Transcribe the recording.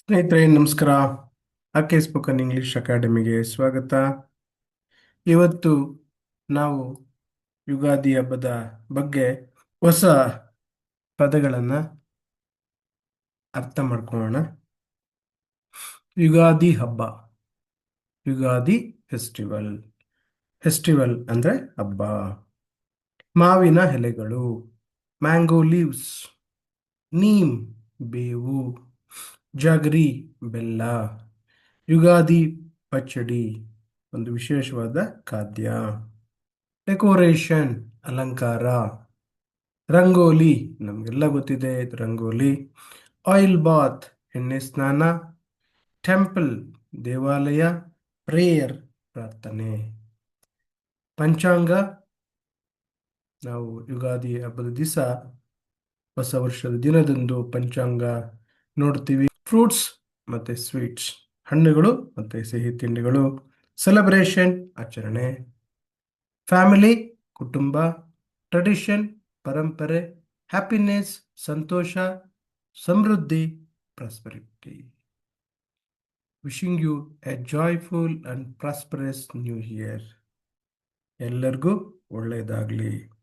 ಸ್ನೇಹಿತರೆ ನಮಸ್ಕಾರ. ಆಕೆ ಸ್ಪೋಕನ್ ಇಂಗ್ಲಿಷ್ ಅಕಾಡೆಮಿಗೆ ಸ್ವಾಗತ. ಇವತ್ತು ನಾವು ಯುಗಾದಿ ಹಬ್ಬದ ಬಗ್ಗೆ ಹೊಸ ಪದಗಳನ್ನು ಅರ್ಥ ಮಾಡ್ಕೊಳ್ಳೋಣ. ಯುಗಾದಿ ಹಬ್ಬ, ಯುಗಾದಿ ಫೆಸ್ಟಿವಲ್. ಫೆಸ್ಟಿವಲ್ ಅಂದರೆ ಹಬ್ಬ. ಮಾವಿನ ಎಲೆಗಳು, ಮ್ಯಾಂಗೋ ಲೀವ್ಸ್. ನೀಮ್, ಬೇವು. ಜಾಗರಿ, ಬೆಲ್ಲ. ಯುಗಾದಿ ಪಚ್ಚಡಿ, ಒಂದು ವಿಶೇಷವಾದ ಖಾದ್ಯ. ಡೆಕೋರೇಷನ್, ಅಲಂಕಾರ. ರಂಗೋಲಿ, ನಮಗೆಲ್ಲ ಗೊತ್ತಿದೆ ಇದು ರಂಗೋಲಿ. ಆಯಿಲ್ ಬಾತ್, ಎಣ್ಣೆ ಸ್ನಾನ. ಟೆಂಪಲ್, ದೇವಾಲಯ. ಪ್ರೇಯರ್, ಪ್ರಾರ್ಥನೆ. ಪಂಚಾಂಗ, ನಾವು ಯುಗಾದಿ ಹಬ್ಬದ ದಿವಸ ಹೊಸ ವರ್ಷದ ದಿನದಂದು ಪಂಚಾಂಗ ನೋಡ್ತೀವಿ. ಫ್ರೂಟ್ಸ್ ಮತ್ತು ಸ್ವೀಟ್ಸ್, ಹಣ್ಣುಗಳು ಮತ್ತು ಸಿಹಿ ತಿಂಡಿಗಳು. ಸೆಲೆಬ್ರೇಷನ್, ಆಚರಣೆ. ಫ್ಯಾಮಿಲಿ, ಕುಟುಂಬ. ಟ್ರೆಡಿಷನ್, ಪರಂಪರೆ. ಹ್ಯಾಪಿನೆಸ್, ಸಂತೋಷ. ಸಮೃದ್ಧಿ, prosperity. Wishing you a joyful and prosperous new year. ಎಲ್ಲರಿಗೂ ಒಳ್ಳೆಯದಾಗಲಿ.